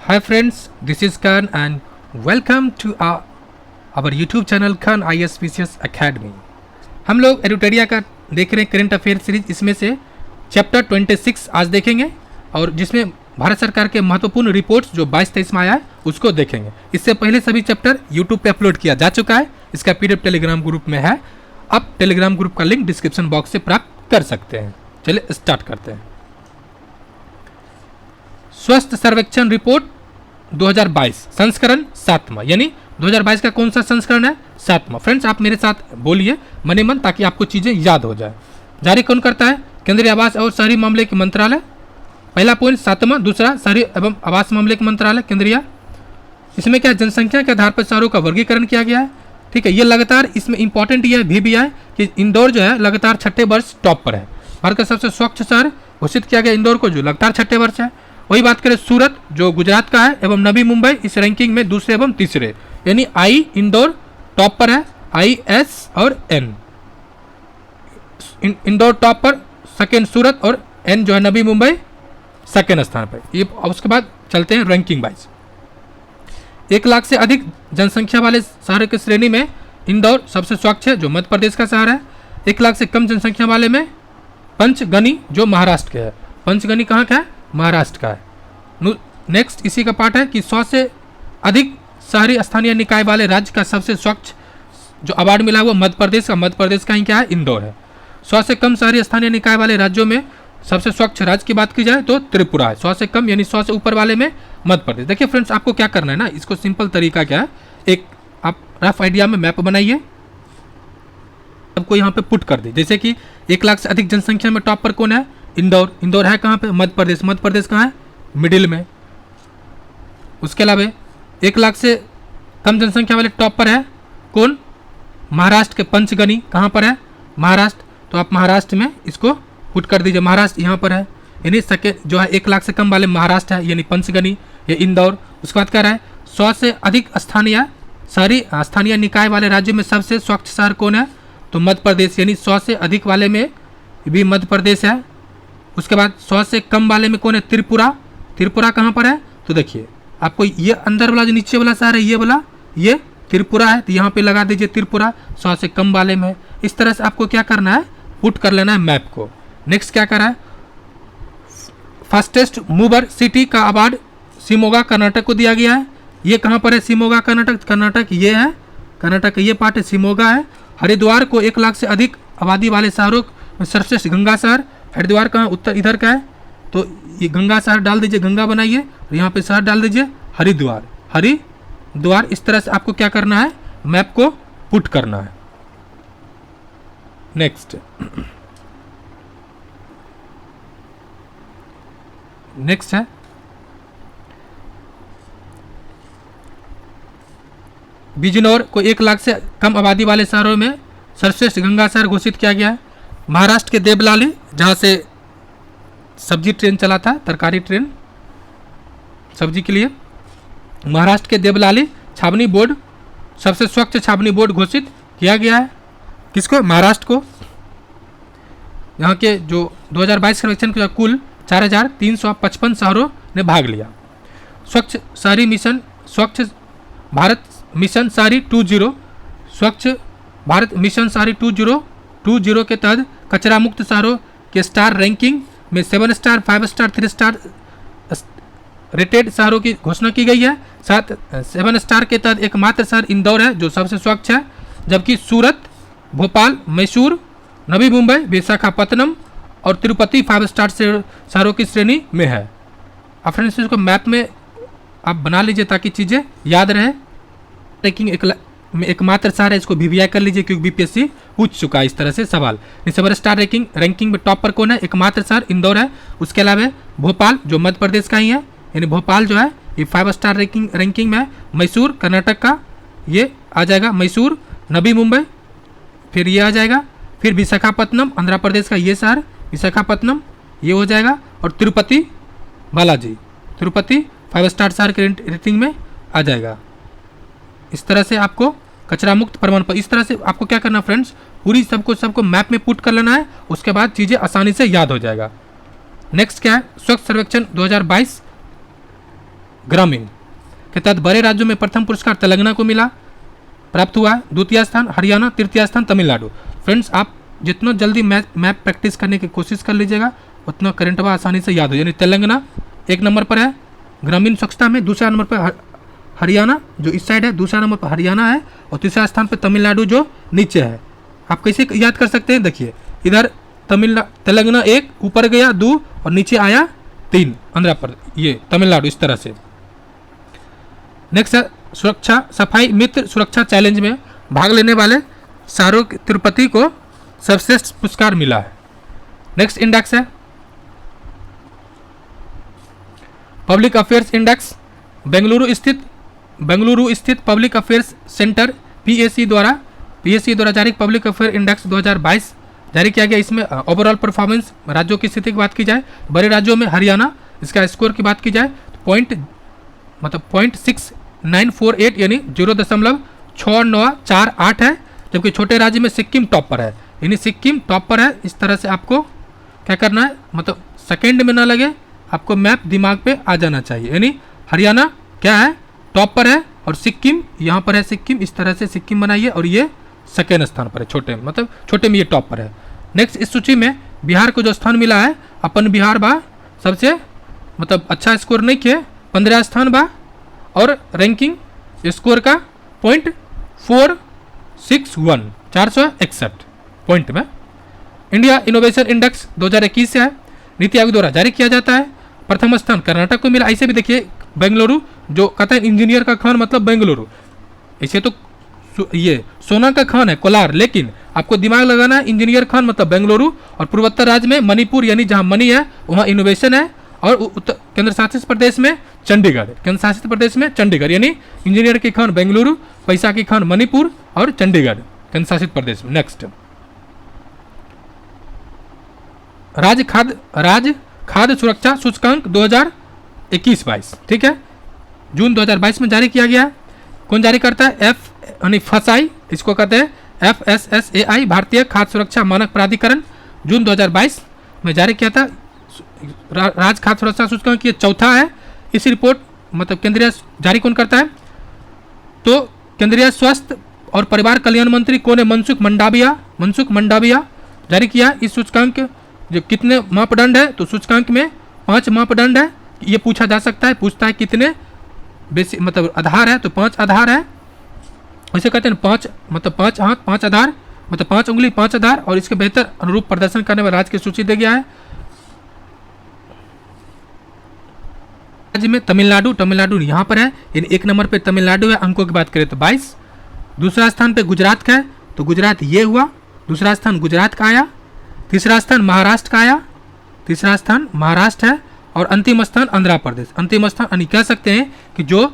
Hi friends, this is Khan and welcome to our YouTube channel Khan ISPCS Academy। हम लोग एडुटेरिया का देख रहे हैं करंट अफेयर सीरीज, इसमें से चैप्टर 26 आज देखेंगे और जिसमें भारत सरकार के महत्वपूर्ण रिपोर्ट्स जो 22-23 में आया है उसको देखेंगे। इससे पहले सभी चैप्टर YouTube पे अपलोड किया जा चुका है, इसका PDF टेलीग्राम ग्रुप में है, आप टेलीग्राम ग्रुप का लिंक डिस्क्रिप्शन बॉक्स से प्राप्त कर सकते हैं। चलिए स्टार्ट करते हैं। स्वास्थ्य सर्वेक्षण रिपोर्ट 2022 संस्करण 7वां, यानी 2022 का कौन सा संस्करण है? 7वां। फ्रेंड्स आप मेरे साथ बोलिए मने मन, ताकि आपको चीज़ें याद हो जाए। जारी कौन करता है? केंद्रीय आवास और शहरी मामले के मंत्रालय। पहला पॉइंट 7वां। दूसरा शहरी एवं आवास मामले के मंत्रालय केंद्रीय। इसमें क्या जनसंख्या के आधार पर शहरों का वर्गीकरण किया गया है। ठीक है, ये लगातार इसमें इंपॉर्टेंट ये भी है कि इंदौर जो है लगातार 6ठे वर्ष टॉप पर है। भारत का सबसे स्वच्छ शहर घोषित किया गया इंदौर को, जो लगातार 6ठे वर्ष है। वही बात करें सूरत जो गुजरात का है एवं नवी मुंबई इस रैंकिंग में दूसरे एवं तीसरे, यानी आई इंदौर टॉप पर है, IS और N। इंदौर टॉप पर, सेकेंड सूरत और N जो है नवी मुंबई सेकेंड स्थान पर। ये उसके बाद चलते हैं रैंकिंग वाइज। 1 लाख से अधिक जनसंख्या वाले शहर की श्रेणी में इंदौर सबसे स्वच्छ है, जो मध्य प्रदेश का शहर है। 1 लाख से कम जनसंख्या वाले में पंचगनी जो महाराष्ट्र के है। पंचगनी कहाँ का है? महाराष्ट्र का है। नेक्स्ट इसी का पार्ट है कि 100 से अधिक शहरी स्थानीय निकाय वाले राज्य का सबसे स्वच्छ जो अवार्ड मिला वो मध्य प्रदेश का। मध्य प्रदेश का ही क्या है? इंदौर है। 100 से कम शहरी स्थानीय निकाय वाले राज्यों में सबसे स्वच्छ राज्य की बात की जाए तो त्रिपुरा है। 100 से कम यानी 100 से ऊपर वाले में मध्य प्रदेश। देखिए फ्रेंड्स आपको क्या करना है ना, इसको सिंपल तरीका क्या है, एक आप रफ आइडिया में मैप बनाइए, सबको यहाँ पे पुट कर दी। जैसे कि 1 लाख से अधिक जनसंख्या में टॉप पर कौन है? इंदौर। इंदौर है कहाँ पे? मध्य प्रदेश। मध्य प्रदेश कहाँ है? मिडिल में। उसके अलावा 1 लाख से कम जनसंख्या वाले टॉप पर है कौन? महाराष्ट्र के पंचगनी। कहाँ पर है? महाराष्ट्र। तो आप महाराष्ट्र में इसको पुट कर दीजिए, महाराष्ट्र यहाँ पर है, यानी सेकेंड जो है 1 लाख से कम वाले महाराष्ट्र है, यानी पंचगनी या इंदौर। उसके बाद क्या रहा है? 100 से अधिक स्थानीय निकाय वाले राज्यों में सबसे स्वच्छ शहर कौन है? तो मध्य प्रदेश, यानी 100 से अधिक वाले में भी मध्य प्रदेश है। उसके बाद 100 से कम वाले में कौन है? त्रिपुरा। त्रिपुरा कहाँ पर है? तो देखिए आपको ये अंदर वाला जो नीचे वाला शहर है ये वाला, ये त्रिपुरा है, तो यहाँ पे लगा दीजिए त्रिपुरा 100 से कम वाले में। इस तरह से आपको क्या करना है? पुट कर लेना है मैप को। नेक्स्ट क्या करा है? फास्टेस्ट मूवर सिटी का अवार्ड शिमोगा कर्नाटक को दिया गया है। ये कहाँ पर है? शिमोगा कर्नाटक। कर्नाटक ये है, कर्नाटक का ये पार्ट है, शिमोगा है। हरिद्वार को 1 लाख से अधिक आबादी वाले शहरों में सर्वश्रेष्ठ गंगा शहर। हरिद्वार कहाँ? उत्तर इधर का है, तो ये गंगा शहर डाल दीजिए, गंगा बनाइए और यहाँ पे शहर डाल दीजिए हरिद्वार। हरिद्वार। इस तरह से आपको क्या करना है? मैप को पुट करना है। नेक्स्ट है बिजनौर को 1 लाख से कम आबादी वाले शहरों में सर्वश्रेष्ठ गंगा शहर घोषित किया गया है। महाराष्ट्र के देवलाली जहाँ से सब्जी ट्रेन चला था, तरकारी ट्रेन सब्जी के लिए, महाराष्ट्र के देवलाली छावनी बोर्ड सबसे स्वच्छ छावनी बोर्ड घोषित किया गया है। किसको? महाराष्ट्र को। यहाँ के जो 2022 सर्वेक्षण के कुल 4,355 शहरों ने भाग लिया। स्वच्छ शहरी मिशन, स्वच्छ भारत मिशन शहरी 20, स्वच्छ भारत मिशन शहरी 2020 के तहत कचरा मुक्त शहरों के स्टार रैंकिंग में 7 स्टार, 5 स्टार, 3 स्टार रेटेड शहरों की घोषणा की गई है। 7 स्टार के तहत एकमात्र शहर इंदौर है जो सबसे स्वच्छ है, जबकि सूरत, भोपाल, मैसूर, नवी मुंबई, विशाखापत्तनम और तिरुपति 5 स्टार शहरों की श्रेणी में है। आप फ्रेंड्स इसको मैप में आप बना लीजिए ताकि चीज़ें याद रहे। रैंकिंग एकमात्र शहर है, इसको VVI कर लीजिए क्योंकि BPSC पूछ चुका है इस तरह से सवाल। 7 स्टार रैंकिंग में टॉप पर कौन है? एकमात्र शहर इंदौर है। उसके अलावा भोपाल जो मध्य प्रदेश का ही है, यानी भोपाल जो है ये 5 स्टार रैंकिंग में है। मैसूर कर्नाटक का ये आ जाएगा, मैसूर। नवी मुंबई फिर ये आ जाएगा, फिर विशाखापत्तनम आंध्र प्रदेश का ये शहर विशाखापत्तनम ये हो जाएगा, और तिरुपति बालाजी, तिरुपति 5 स्टार शहर के रेटिंग में आ जाएगा। इस तरह से आपको कचरा मुक्त प्रमाण पत्र, इस तरह से आपको क्या करना फ्रेंड्स, पूरी सबको मैप में पुट कर लेना है, उसके बाद चीज़ें आसानी से याद हो जाएगा। नेक्स्ट क्या है? स्वच्छ सर्वेक्षण 2022 ग्रामीण के तहत बड़े राज्यों में प्रथम पुरस्कार तेलंगाना को मिला, प्राप्त हुआ है। द्वितीय स्थान हरियाणा, तृतीय स्थान तमिलनाडु। फ्रेंड्स, आप जितना जल्दी मैप प्रैक्टिस करने की कोशिश कर लीजिएगा उतना करंट अफेयर आसानी से याद हो। यानी तेलंगाना 1 नंबर पर है ग्रामीण स्वच्छता में, दूसरा नंबर पर हरियाणा जो इस साइड है, दूसरा नंबर पर हरियाणा है और तीसरा स्थान पर तमिलनाडु जो नीचे है। आप कैसे याद कर सकते हैं? देखिए इधर तेलंगाना 1 ऊपर गया 2 और नीचे आया 3 आंध्र प्रदेश, ये तमिलनाडु इस तरह से। नेक्स्ट है सुरक्षा सफाई मित्र सुरक्षा चैलेंज में भाग लेने वाले शाहरुख तिरुपति को सर्वश्रेष्ठ पुरस्कार मिला है। नेक्स्ट इंडेक्स है पब्लिक अफेयर्स इंडेक्स। बेंगलुरु स्थित पब्लिक अफेयर्स सेंटर पीएसी द्वारा जारी पब्लिक अफेयर इंडेक्स 2022 जारी किया गया। इसमें ओवरऑल परफॉर्मेंस राज्यों की स्थिति की बात की जाए, बड़े राज्यों में हरियाणा, इसका स्कोर की बात की जाए तो 0.6948 यानी 0.6948 है, जबकि छोटे राज्य में सिक्किम टॉप पर है, यानी सिक्किम टॉप पर है। इस तरह से आपको क्या करना है, मतलब सेकेंड में ना लगे, आपको मैप दिमाग पे आ जाना चाहिए। यानी हरियाणा क्या है, टॉप पर है और सिक्किम यहाँ पर है, सिक्किम इस तरह से सिक्किम बनाइए और ये सेकेंड स्थान पर है, छोटे मतलब छोटे में ये टॉप पर है। नेक्स्ट इस सूची में बिहार को जो स्थान मिला है, अपन बिहार बा सबसे मतलब अच्छा स्कोर नहीं किए, 15 स्थान बा और रैंकिंग स्कोर का 0.461 461 पॉइंट में। इंडिया इनोवेशन इंडेक्स 2021 से है, नीति आयोग द्वारा जारी किया जाता है। प्रथम स्थान कर्नाटक को मिला। ऐसे भी देखिए बेंगलुरु जो कहते हैं इंजीनियर का खान मतलब बेंगलुरु, ऐसे तो ये सोना का खान है कोलार, लेकिन आपको दिमाग लगाना है इंजीनियर खान मतलब बेंगलुरु। और पूर्वोत्तर राज्य में मणिपुर यानी जहां मणि है वहां इनोवेशन है, और केंद्र शासित प्रदेश में चंडीगढ़, यानी इंजीनियर की खान बेंगलुरु, पैसा की खान मणिपुर और चंडीगढ़ केंद्र शासित प्रदेश में। नेक्स्ट राज्य खाद्य सुरक्षा सूचकांक 2021-22, ठीक है, जून 2022 में जारी किया गया। कौन जारी करता है? फसाई, इसको कहते हैं FSSAI, भारतीय खाद्य सुरक्षा मानक प्राधिकरण, जून 2022 में जारी किया था। राज्य खाद्य सुरक्षा सूचकांक ये चौथा है। इस रिपोर्ट मतलब केंद्रीय जारी कौन करता है? तो केंद्रीय स्वास्थ्य और परिवार कल्याण मंत्री कौन है? मनसुख मंडाविया जारी किया। इस सूचकांक जो कितने मापदंड है, तो सूचकांक में 5 मापदंड है। ये पूछा जा सकता है, पूछता है कितने बेसिक मतलब आधार है, तो 5 आधार है। वैसे कहते हैं 5 मतलब 5 हाथ 5 आधार, मतलब 5 उंगली 5 आधार, और इसके बेहतर अनुरूप प्रदर्शन करने वाले राज्य की सूची दे गया है। राज्य में तमिलनाडु यहाँ पर है, यानी 1 नंबर पे तमिलनाडु है। अंकों की बात करें तो 22। दूसरा स्थान पे गुजरात का है, तो गुजरात ये हुआ, दूसरा स्थान गुजरात का आया। तीसरा स्थान महाराष्ट्र का आया, तीसरा स्थान महाराष्ट्र है। और अंतिम स्थान आंध्र प्रदेश, अंतिम स्थान यानी कह सकते हैं कि जो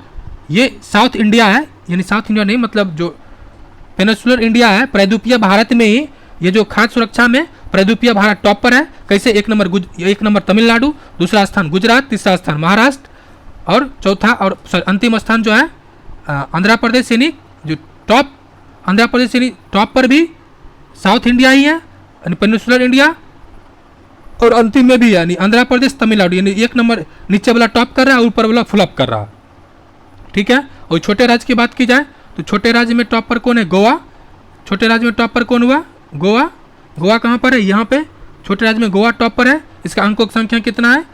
ये साउथ इंडिया है, यानी साउथ इंडिया नहीं मतलब जो पेनिनसुलर इंडिया है, प्रायद्वीपीय भारत में ही ये जो खाद्य सुरक्षा में प्रायद्वीपीय भारत टॉप पर है। कैसे? 1 नंबर तमिलनाडु, दूसरा स्थान गुजरात, तीसरा स्थान महाराष्ट्र और चौथा और अंतिम स्थान जो है आंध्र प्रदेश, यानी जो टॉप आंध्र प्रदेश यानी टॉप पर भी साउथ इंडिया ही है, यानी पेनिनसुलर इंडिया, और अंतिम में भी यानी आंध्र प्रदेश तमिलनाडु, यानी 1 नंबर नीचे वाला टॉप कर रहा है और ऊपर वाला फुल अप कर रहा है, ठीक है। और छोटे राज्य की बात की जाए तो छोटे राज्य में टॉप पर कौन है? गोवा। छोटे राज्य में टॉप पर कौन हुआ? गोवा कहाँ पर है? यहाँ पे छोटे राज्य में गोवा टॉप पर है। इसका अंकों की संख्या कितना है?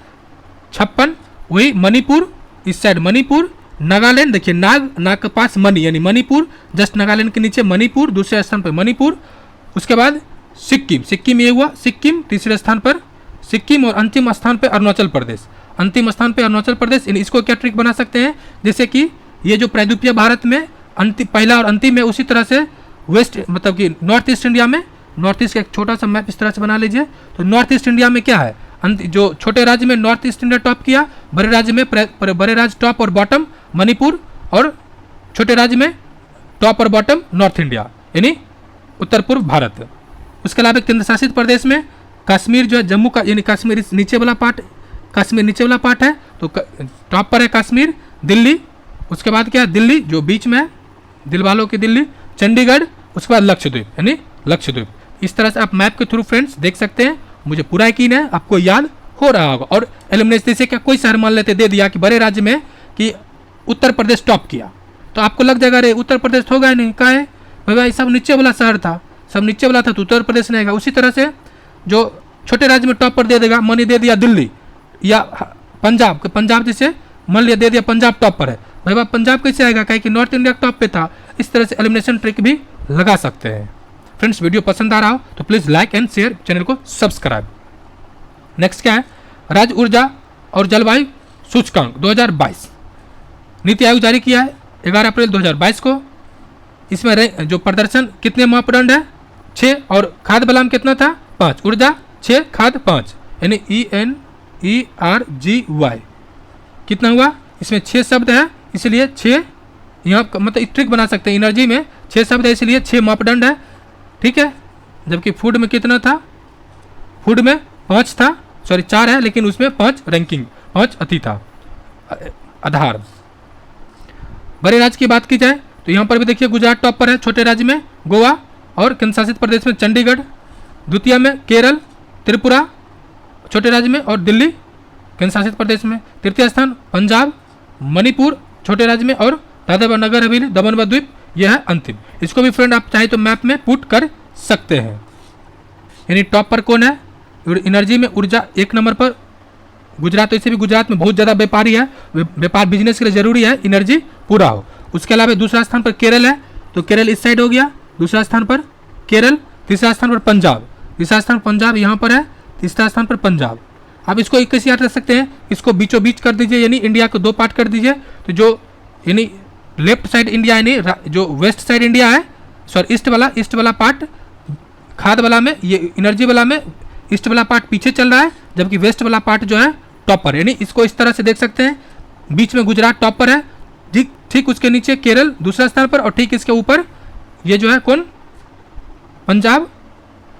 56। वही मणिपुर, इस साइड मणिपुर, नागालैंड, देखिए नाग के पास मणि यानी मणिपुर, जस्ट नागालैंड के नीचे मणिपुर, दूसरे स्थान पर मणिपुर। उसके बाद सिक्किम ये हुआ, सिक्किम तीसरे स्थान पर सिक्किम, और अंतिम स्थान पर अरुणाचल प्रदेश। इसको क्या ट्रिक बना सकते हैं, जैसे कि ये जो प्रायद्वीपीय भारत में पहला और अंतिम है, उसी तरह से वेस्ट मतलब कि नॉर्थ ईस्ट इंडिया में, नॉर्थ ईस्ट का एक छोटा सा मैप इस तरह से बना लीजिए। तो नॉर्थ ईस्ट इंडिया में क्या है, जो छोटे राज्य में नॉर्थ ईस्ट इंडिया टॉप किया, बड़े राज्य में बड़े राज्य टॉप और बॉटम मणिपुर, और छोटे राज्य में टॉप और बॉटम नॉर्थ इंडिया यानी उत्तर पूर्व भारत। उसके अलावा केंद्र शासित प्रदेश में कश्मीर जो है जम्मू का, यानी कश्मीर नीचे वाला पार्ट है, तो टॉप पर है कश्मीर। दिल्ली, उसके बाद क्या है? दिल्ली जो बीच में है, दिल वालों की दिल्ली। चंडीगढ़, उसके बाद लक्षद्वीप। इस तरह से आप मैप के थ्रू फ्रेंड्स देख सकते हैं। मुझे पूरा यकीन है आपको याद हो रहा होगा। और एलिमिनेशन से क्या कोई शहर मान लेते दे दिया कि बड़े राज्य में कि उत्तर प्रदेश टॉप किया, तो आपको लग जाएगा अरे उत्तर प्रदेश होगा ही नहीं, काहे भाई सब नीचे वाला शहर था, सब नीचे वाला था तो उत्तर प्रदेश नहीं आएगा। उसी तरह से जो छोटे राज्य में टॉप पर दे देगा, मनी दे दिया दिल्ली या पंजाब, पंजाब जैसे मान लिया दे दिया पंजाब टॉप पर है, भाई पंजाब कैसे आएगा, कहे कि नॉर्थ इंडिया टॉप पे था। इस तरह से एलिमिनेशन ट्रिक भी लगा सकते हैं। फ्रेंड्स, वीडियो पसंद आ रहा हो तो please like and share, channel को सब्सक्राइब। नेक्स्ट क्या है, राज्य ऊर्जा और जलवायु सूचकांक 2022 नीति आयोग जारी किया है 11 अप्रैल 2022 को। इसमें जो प्रदर्शन कितने मापदंड है 6 और खाद्य बलाम कितना था 5, ऊर्जा 6 खाद्य 5, यानी ENERGY कितना हुआ, इसमें 6 शब्द है इसलिए 6 यहाँ मतलब ट्रिक बना सकते हैं। एनर्जी में 6 शब्द है इसलिए 6 मापदंड है, ठीक है। जबकि फूड में कितना था, फूड में 5 था, सॉरी 4 है लेकिन उसमें 5 रैंकिंग 5 अति था आधार। बड़े राज्य की बात की जाए तो यहाँ पर भी देखिए गुजरात टॉप पर है, छोटे राज्य में गोवा और केंद्र शासित प्रदेश में चंडीगढ़, द्वितीय में केरल, त्रिपुरा छोटे राज्य में और दिल्ली केंद्र शासित प्रदेश में, तृतीय स्थान पंजाब, मणिपुर छोटे राज्य में और दादर व नगर हवेली, दमन व द्वीप, यह है अंतिम। इसको भी फ्रेंड आप चाहे तो मैप में पुट कर सकते हैं। यानी टॉप पर कौन है, एनर्जी में ऊर्जा 1 नंबर पर गुजरात, वैसे भी गुजरात में बहुत ज़्यादा व्यापारी है, व्यापार बिजनेस के लिए जरूरी है एनर्जी पूरा हो। उसके अलावा दूसरा स्थान पर केरल है, तो केरल इस साइड हो गया, दूसरा स्थान पर केरल, तीसरा स्थान पर पंजाब, तीसरा स्थान पंजाब यहाँ पर है, तीसरा स्थान पर पंजाब। आप इसको कैसे याद रख सकते हैं, इसको बीचों बीच कर दीजिए, यानी इंडिया को 2 पार्ट कर दीजिए। तो जो यानी लेफ्ट साइड इंडिया यानी जो वेस्ट साइड इंडिया है, सॉरी ईस्ट वाला पार्ट खाद्य वाला में, ये एनर्जी वाला में ईस्ट वाला पार्ट पीछे चल रहा है, जबकि वेस्ट वाला पार्ट जो है टॉप पर, यानी इसको इस तरह से देख सकते हैं। बीच में गुजरात टॉप पर है, ठीक उसके नीचे केरल दूसरा स्थान पर और ठीक इसके ऊपर ये जो है कौन पंजाब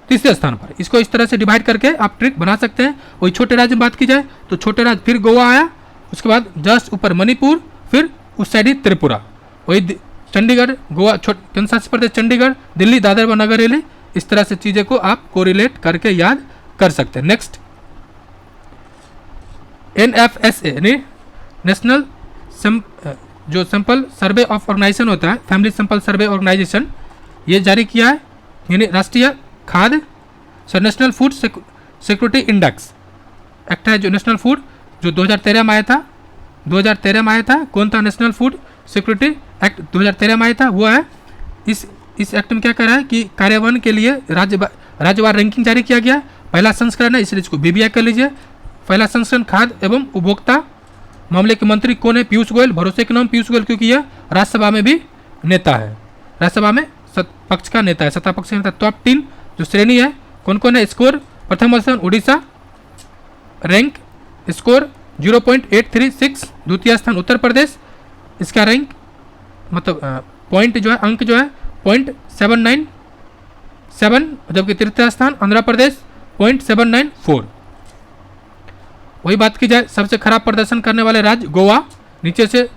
तीसरे स्थान पर। इसको इस तरह से डिवाइड करके आप ट्रिक बना सकते हैं। वही छोटे राज्य में बात की जाए तो छोटे राज्य फिर गोवा आया, उसके बाद जस्ट ऊपर मणिपुर, फिर उस साइड ही त्रिपुरा, वही चंडीगढ़, गोवा केंद्र शासित प्रदेश चंडीगढ़, दिल्ली, दादर व नगर हवेली। इस तरह से चीज़ें को आप कोरिलेट करके याद कर सकते हैं। नेक्स्ट NFSA यानी नेशनल जो सैंपल सर्वे ऑफ ऑर्गेनाइजेशन होता है, फैमिली सैंपल सर्वे ऑर्गेनाइजेशन, ये जारी किया है, यानी राष्ट्रीय खाद्य national food security index act है, जो नेशनल फूड जो 2013 में आया था, 2013 में आया था। कौन था, नेशनल फूड सिक्योरिटी एक्ट 2013 में आया था, वो है। इस एक्ट में क्या कर रहा है कि कार्यान्वयन के लिए राज्यवार रैंकिंग जारी किया गया। पहला संस्करण है, इसलिए इसको BBI कर लीजिए। पहला संस्करण खाद्य एवं उपभोक्ता मामले के मंत्री कौन है, पीयूष गोयल। भरोसे के नाम पीयूष गोयल, क्योंकि यह राज्यसभा में भी नेता है, राज्यसभा में पक्ष का नेता है, सत्ता पक्ष का नेता। टॉप 3 जो श्रेणी है कौन कौन है, स्कोर प्रथम स्थान उड़ीसा, रैंक स्कोर 0.836, द्वितीय स्थान उत्तर प्रदेश, इसका रैंक मतलब पॉइंट जो है अंक जो है 0.797, जबकि तृतीय स्थान आंध्र प्रदेश 0.794। वही बात की जाए सबसे खराब प्रदर्शन करने वाले राज्य गोवा, नीचे से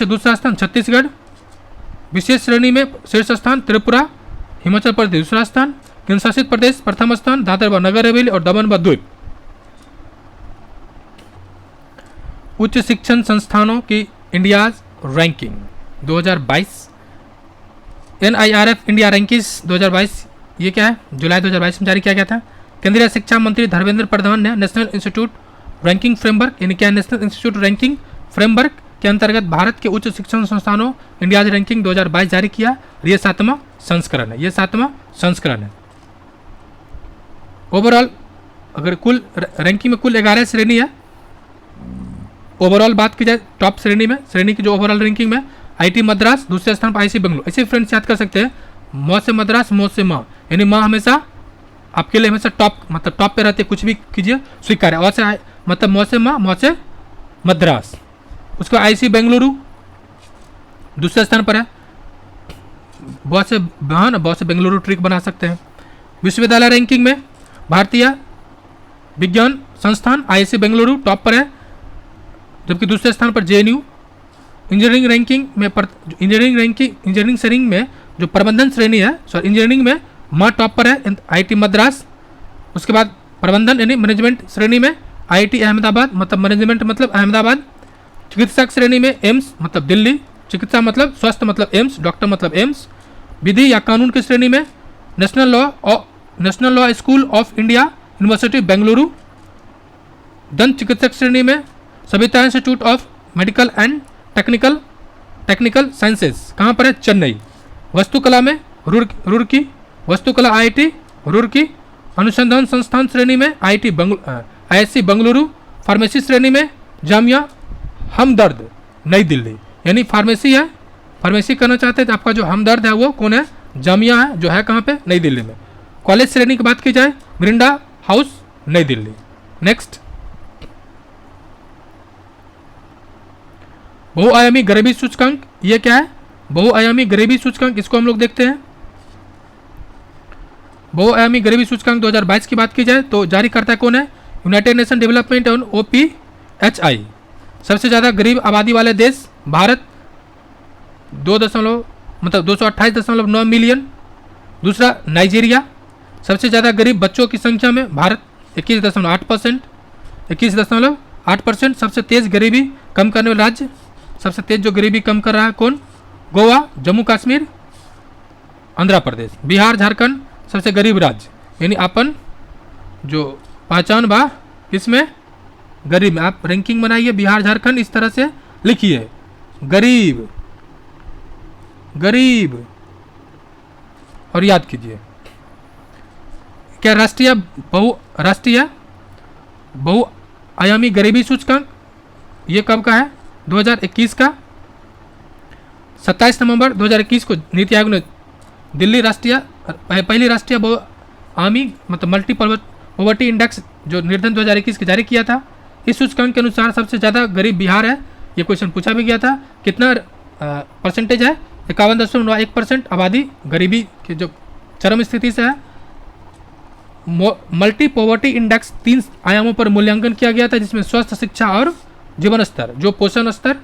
दूसरा स्थान छत्तीसगढ़, विशेष श्रेणी में शीर्ष स्थान त्रिपुरा, हिमाचल प्रदेश दूसरा स्थान, केंद्र शासित प्रदेश प्रथम स्थान, दादर व नगर हवेली और दमन व द्वीप। उच्च शिक्षण संस्थानों की India's ranking 2022, NIRF India rankings 2022, ये क्या है, जुलाई 2022 में जारी किया गया था। केंद्रीय शिक्षा मंत्री धर्मेंद्र प्रधान ने नेशनल इंस्टीट्यूट रैंकिंग फ्रेमवर्क, यानी क्या नेशनल इंस्टीट्यूट रैंकिंग फ्रेमवर्क के अंतर्गत भारत के उच्च शिक्षण संस्थानों इंडियाज रैंकिंग 2022 जारी किया। ये 7वां संस्करण है, ये 7वां संस्करण है। ओवरऑल अगर कुल रैंकिंग में कुल 11 श्रेणी है। ओवरऑल बात की जाए टॉप श्रेणी की जो ओवरऑल रैंकिंग में IIT मद्रास दूसरे स्थान पर, IIT बेंगलुरु। ऐसे फ्रेंड्स याद कर सकते हैं, मौ से मद्रास, मौ से माँ, यानी माँ हमेशा आपके लिए हमेशा टॉप मतलब टॉप पे रहते, कुछ भी कीजिए स्वीकार है। और से मतलब मौ से माँ, मौ से मद्रास। उसके बाद IIT बेंगलुरु दूसरे स्थान पर है, बहुत से बहन बहुत से बेंगलुरु ट्रिक बना सकते हैं। विश्वविद्यालय रैंकिंग में भारतीय विज्ञान संस्थान IIT बेंगलुरु टॉप पर है, जबकि दूसरे स्थान पर JNU। इंजीनियरिंग रैंकिंग में इंजीनियरिंग श्रेणी में जो प्रबंधन श्रेणी है, सॉरी इंजीनियरिंग में माँ टॉप पर है, IIT मद्रास। उसके बाद प्रबंधन यानी मैनेजमेंट श्रेणी में IIT अहमदाबाद, मतलब मैनेजमेंट मतलब अहमदाबाद चिकित्सक श्रेणी में एम्स मतलब दिल्ली, चिकित्सा मतलब स्वास्थ्य मतलब एम्स, डॉक्टर मतलब एम्स। विधि या कानून की श्रेणी में national law school of India, university Bengaluru. दंत चिकित्सक श्रेणी में Savita institute of medical and technical sciences, कहाँ पर है? चेन्नई। वास्तुकला में रुड़की, वास्तुकला IIT रुड़की। अनुसंधान संस्थान श्रेणी में IISc बेंगलुरु। फार्मेसी श्रेणी में जामिया हमदर्द नई दिल्ली, यानी फार्मेसी है, फार्मेसी करना चाहते हैं तो आपका जो हमदर्द है वो कौन है? जामिया है, जो है कहाँ पे? नई दिल्ली में। कॉलेज श्रेणी की बात की जाए मिरिंडा हाउस नई दिल्ली। नेक्स्ट, बहुआयामी गरीबी सूचकांक, ये क्या है? बहुआयामी गरीबी सूचकांक, इसको हम लोग देखते हैं। बहुआयामी गरीबी सूचकांक 2022 की बात की जाए तो जारी करता कौन है? United nation development and OPHI। सबसे ज़्यादा गरीब आबादी वाले देश भारत 228.9 मिलियन। दूसरा नाइजीरिया। सबसे ज़्यादा गरीब बच्चों की संख्या में भारत 21.8%। सबसे तेज़ गरीबी कम करने वाला राज्य, सबसे तेज जो गरीबी कम कर रहा है कौन? गोवा, जम्मू कश्मीर, आंध्र प्रदेश। बिहार, झारखंड सबसे गरीब राज्य, यानी अपन जो पहचान बा इसमें गरीब में आप रैंकिंग बनाइए, बिहार झारखंड इस तरह से लिखिए, गरीब गरीब और याद कीजिए। क्या राष्ट्रीय बहुआयामी गरीबी सूचकांक ये कब का है? 2021 का। 27 नवंबर 2021 को नीति आयोग ने दिल्ली पहली राष्ट्रीय बहुआयामी मतलब मल्टी पॉवर्टी इंडेक्स जो निर्धन 2021 के जारी किया था। इस सूचकांक के अनुसार सबसे ज़्यादा गरीब बिहार है। ये क्वेश्चन पूछा भी गया था। कितना परसेंटेज है? 51.91% आबादी गरीबी की जो चरम स्थिति से है। मल्टी पॉवर्टी इंडेक्स 3 आयामों पर मूल्यांकन किया गया था, जिसमें स्वास्थ्य, शिक्षा और जीवन स्तर, जो पोषण स्तर,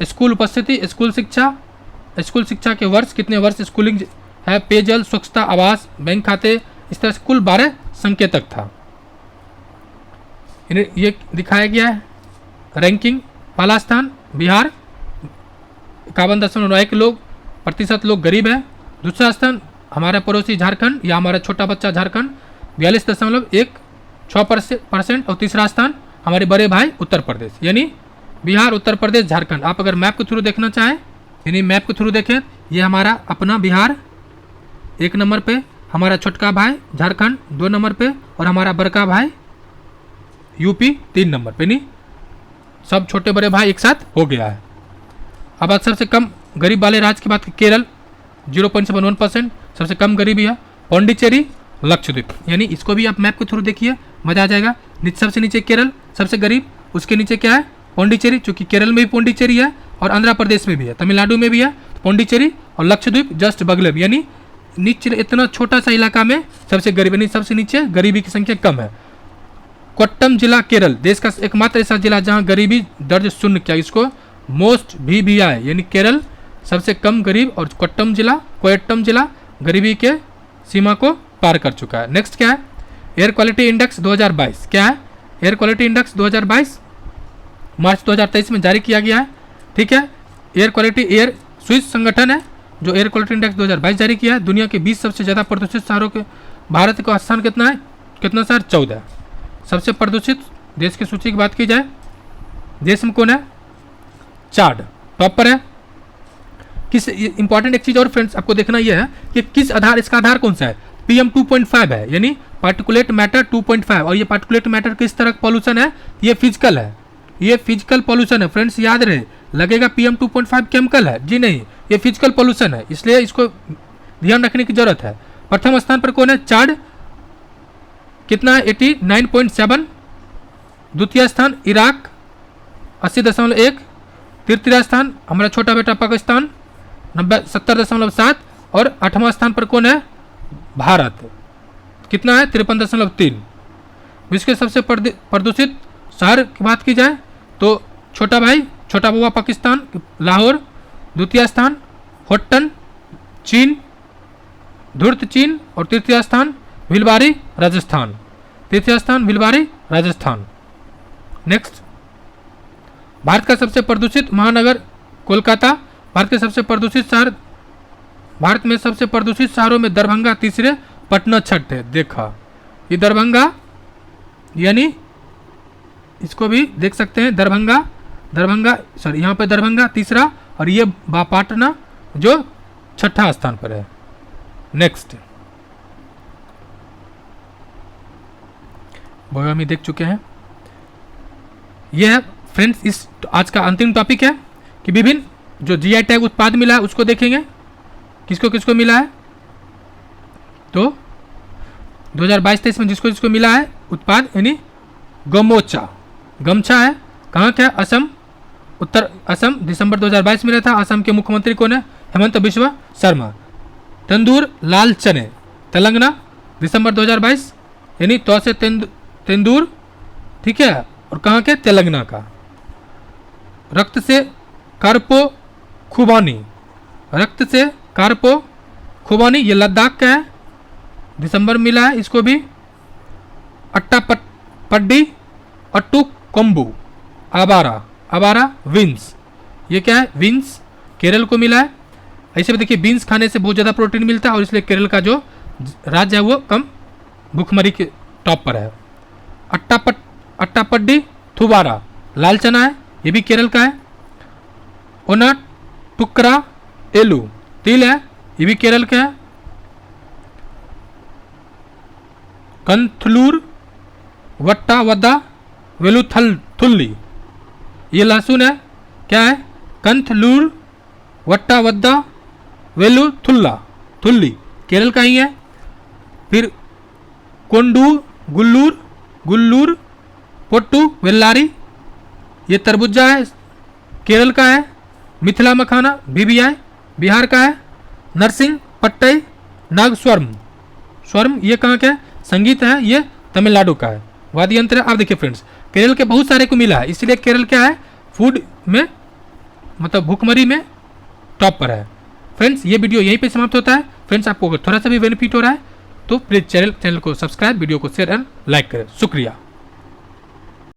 स्कूल उपस्थिति, स्कूल शिक्षा के वर्ष, कितने वर्ष स्कूलिंग है, पेयजल, स्वच्छता, आवास, बैंक खाते, इस तरह से कुल 12 संकेतक था। ये दिखाया गया है रैंकिंग। पहला स्थान बिहार 51.1% लोग गरीब है। दूसरा स्थान हमारा पड़ोसी झारखंड या हमारा छोटा बच्चा झारखंड 42.16%। और तीसरा स्थान हमारे बड़े भाई उत्तर प्रदेश, यानी बिहार, उत्तर प्रदेश, झारखंड। आप अगर मैप के थ्रू देखना चाहें, यानी मैप के थ्रू देखें, ये हमारा अपना बिहार 1 नंबर पे, हमारा छोटका भाई झारखंड 2 नंबर पे और हमारा बड़का भाई यूपी 3 नंबर पे। नहीं, सब छोटे बड़े भाई एक साथ हो गया है। अब आज सबसे कम गरीब वाले राज्य की बात की, केरल 0.71%, सबसे कम गरीबी है। पौंडीचेरी, लक्षद्वीप, यानी इसको भी आप मैप के थ्रू देखिए, मजा आ जाएगा। सबसे नीचे केरल सबसे गरीब, उसके नीचे क्या है? पौंडीचेरी, चूंकि केरल में भी पौंडीचेरी है और आंध्र प्रदेश में भी है, तमिलनाडु में भी है। तो पौंडीचेरी और लक्षद्वीप जस्ट बगल में, यानी नीचे इतना छोटा सा इलाका में सबसे गरीब, यानी सबसे नीचे गरीबी की संख्या कम है। कोट्टम जिला केरल देश का एकमात्र ऐसा जिला जहां गरीबी दर्ज शून्य किया, इसको मोस्ट VBI, यानी केरल सबसे कम गरीब और कोट्टम जिला गरीबी के सीमा को पार कर चुका है। नेक्स्ट क्या है? Air quality index 2022। क्या है? एयर क्वालिटी इंडेक्स 2022 मार्च 2023 में जारी किया गया है। ठीक है, एयर स्विस संगठन है जो एयर क्वालिटी इंडेक्स 2022 जारी किया है। दुनिया के 20 सबसे ज़्यादा प्रदूषित शहरों के भारत का स्थान कितना है? कितना शहर? 14। सबसे प्रदूषित देश की सूची की बात की जाए, देश में कौन है? चाड टॉप पर है। किस इंपॉर्टेंट एक चीज़ और फ्रेंड्स आपको देखना यह है कि किस आधार, इसका आधार कौन सा है? PM 2.5 है, यानी पार्टिकुलेट मैटर 2.5। और ये पार्टिकुलेट मैटर किस तरह का पॉल्यूशन है? ये फिजिकल है, ये फिजिकल पॉल्यूशन है फ्रेंड्स, याद रहे। लगेगा PM 2.5 केमिकल है, जी नहीं, ये फिजिकल पॉल्यूशन है, इसलिए इसको ध्यान रखने की जरूरत है। प्रथम स्थान पर कौन है? चाड, कितना है? 89.7। द्वितीय स्थान इराक 80.1। तृतीय स्थान हमारा छोटा बेटा पाकिस्तान 70.7। और 8वां स्थान पर कौन है? भारत, कितना है? 53.3। विश्व के सबसे प्रदूषित शहर की बात की जाए तो छोटा बुआ पाकिस्तान लाहौर। द्वितीय स्थान होट्टन चीन, धूर्त चीन। और तृतीय स्थान भिलवाड़ी राजस्थान। नेक्स्ट, भारत का सबसे प्रदूषित महानगर कोलकाता। भारत के सबसे प्रदूषित शहर, भारत में सबसे प्रदूषित शहरों में दरभंगा तीसरे, पटना छठे। देखा, ये दरभंगा यानी इसको भी देख सकते हैं, दरभंगा सॉरी यहाँ पे दरभंगा तीसरा और ये पाटना जो छठा स्थान पर है। नेक्स्ट हम देख चुके हैं। यह है फ्रेंड्स इस आज का अंतिम टॉपिक है कि विभिन्न जो जीआई टैग उत्पाद मिला है उसको देखेंगे, किसको किसको मिला है। तो 2022-23 में जिसको जिसको मिला है उत्पाद यानी गमोचा, गमछा है, कहाँ का है, असम, उत्तर असम, दिसंबर 2022 में मिला था। असम के मुख्यमंत्री कौन है, हेमंत बिश्वा शर्मा। तंदूर लाल चने, तेलंगाना, दिसंबर 2022 यानी तो से तेंदूर, ठीक है, और कहाँ के, तेलंगाना का। रक्त से कार्पो खुबानी, रक्त से कार्पो खुबानी ये लद्दाख का है, दिसंबर में मिला है इसको भी। अट्टा पड्डी, अट्टू कोम्बू, आबारा विंस, ये क्या है, विंस, केरल को मिला है। ऐसे में देखिए बीन्स खाने से बहुत ज़्यादा प्रोटीन मिलता है और इसलिए केरल का जो राज्य है वो कम भूखमरी के टॉप पर है। अट्टापड्डी थुबारा लाल चना है, ये भी केरल का है। ओना टुकरा एलू तिल है, ये भी केरल का है। कंथलूर वट्टा वद्दा वेलुथुल्ली, ये लहसुन है, क्या है, कंथलूर वट्टा वद्दा वेलुथुल्ली केरल का ही है। फिर कोंडू गुल्लूर पोट्टू वेल्लारी, ये तरबूजा है, केरल का है। मिथिला मखाना बीबीआई बिहार का है। नरसिंह पट्टई स्वरम ये कहाँ का है, संगीत है, ये तमिलनाडु का है। वाद्य यंत्र। अब देखिए फ्रेंड्स केरल के बहुत सारे को मिला है, इसलिए केरल क्या है, फूड में मतलब भूखमरी में टॉप पर है। फ्रेंड्स ये वीडियो यहीं पे समाप्त होता है। फ्रेंड्स आपको अगर थोड़ा सा भी बेनिफिट हो रहा है तो प्लीज़ चैनल को सब्सक्राइब, वीडियो को शेयर एंड लाइक करें। शुक्रिया।